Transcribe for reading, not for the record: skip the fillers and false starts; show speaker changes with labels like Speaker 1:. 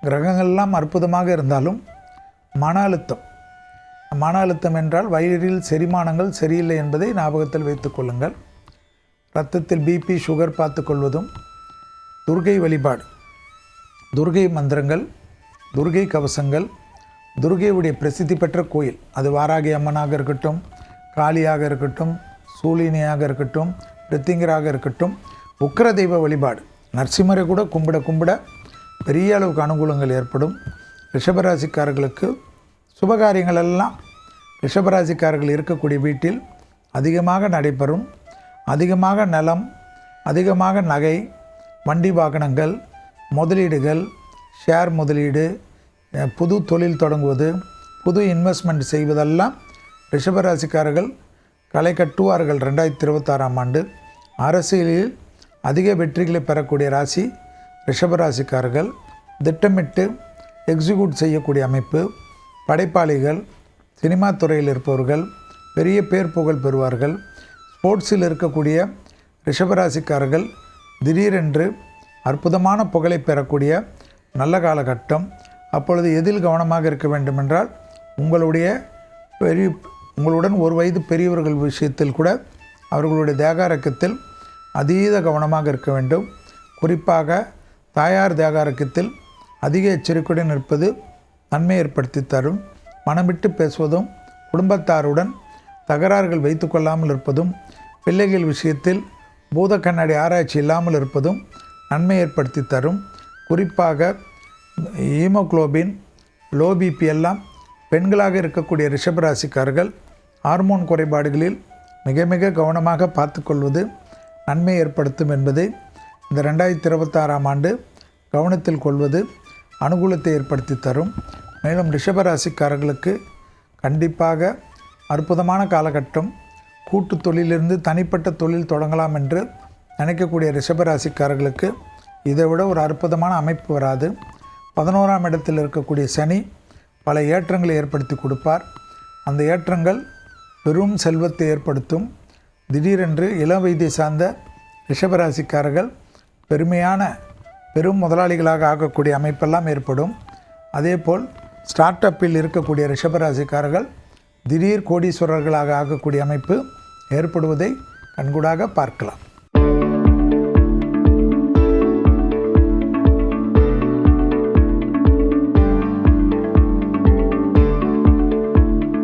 Speaker 1: கிரகங்கள்லாம் அற்புதமாக இருந்தாலும் மன அழுத்தம் என்றால் வயிறில் செரிமானங்கள் சரியில்லை என்பதை ஞாபகத்தில் வைத்து கொள்ளுங்கள். இரத்தத்தில் பிபி சுகர் பார்த்து கொள்வதும், துர்கை வழிபாடு, துர்கை மந்திரங்கள், துர்கை கவசங்கள், துர்கையுடைய பிரசித்தி பெற்ற கோயில், அது வாராகி அம்மனாக இருக்கட்டும், காளியாக இருக்கட்டும், சூலினியாக இருக்கட்டும், பிரித்திங்கராக இருக்கட்டும், உக்கிர தெய்வ வழிபாடு, நரசிம்மரை கூட கும்பிட பெரிய அளவுக்கு அனுகூலங்கள் ஏற்படும். ரிஷபராசிக்காரர்களுக்கு சுபகாரியங்கள் எல்லாம் ரிஷபராசிக்காரர்கள் இருக்கக்கூடிய வீட்டில் அதிகமாக நடைபெறும். அதிகமாக நிலம், அதிகமாக நகை, வண்டி வாகனங்கள், முதலீடுகள், ஷேர் முதலீடு, புது தொழில் தொடங்குவது, புது இன்வெஸ்ட்மெண்ட் செய்வதெல்லாம் ரிஷபராசிக்காரர்கள் களை கட்டுவார்கள். 2026ஆம் ஆண்டு அரசியலில் அதிக வெற்றிகளை பெறக்கூடிய ராசி ரிஷபராசிக்காரர்கள். திட்டமிட்டு எக்ஸிக்யூட் செய்யக்கூடிய அமைப்பு, படைப்பாளிகள், சினிமா துறையில் இருப்பவர்கள் பெரிய பேர் புகழ் பெறுவார்கள். ஸ்போர்ட்ஸில் இருக்கக்கூடிய ரிஷபராசிக்காரர்கள் திடீரென்று அற்புதமான புகழை பெறக்கூடிய நல்ல காலகட்டம். அப்பொழுது எதில் கவனமாக இருக்க வேண்டுமென்றால், உங்களுடன் ஒரு வயது பெரியவர்கள் விஷயத்தில் கூட அவர்களுடைய தேகாரக்கத்தில் அதீத கவனமாக இருக்க வேண்டும். குறிப்பாக தாயார் தேகாரக்கத்தில் அதிக எச்சரிக்கையுடன் இருப்பது நன்மை ஏற்படுத்தி தரும். மனமிட்டு பேசுவதும், குடும்பத்தாருடன் தகராறுகள் வைத்து கொள்ளாமல் இருப்பதும், பிள்ளைகள் விஷயத்தில் பூத கண்ணாடி ஆராய்ச்சி இல்லாமல் இருப்பதும் நன்மை ஏற்படுத்தி தரும். குறிப்பாக ஹீமோகுளோபின், லோ பிபி எல்லாம் பெண்களாக இருக்கக்கூடிய ரிஷபராசிக்காரர்கள் ஹார்மோன் குறைபாடுகளில் மிக மிக கவனமாக பார்த்து கொள்வது நன்மை ஏற்படுத்தும் என்பதை இந்த 2026ஆம் ஆண்டு கவனத்தில் கொள்வது அனுகூலத்தை ஏற்படுத்தி தரும். மேலும் ரிஷபராசிக்காரர்களுக்கு கண்டிப்பாக அற்புதமான காலகட்டம். கூட்டு தொழிலிருந்து தனிப்பட்ட தொழில் தொடங்கலாம் என்று நினைக்கக்கூடிய ரிஷபராசிக்காரர்களுக்கு இதை விட ஒரு அற்புதமான அமைப்பு வராது. 11ஆம் இடத்தில் இருக்கக்கூடிய சனி பல ஏற்றங்களை ஏற்படுத்தி கொடுப்பார். அந்த ஏற்றங்கள் பெரும் செல்வத்தை ஏற்படுத்தும். திடீரென்று இளம் வயதை சார்ந்த ரிஷபராசிக்காரர்கள் பெரும் முதலாளிகளாக ஆகக்கூடிய அமைப்பெல்லாம் ஏற்படும். அதேபோல் ஸ்டார்ட் அப்பில் இருக்கக்கூடிய ரிஷபராசிக்காரர்கள் திடீர் கோடீஸ்வரர்களாக ஆகக்கூடிய அமைப்பு ஏற்படுவதை கண்கூடாக பார்க்கலாம்.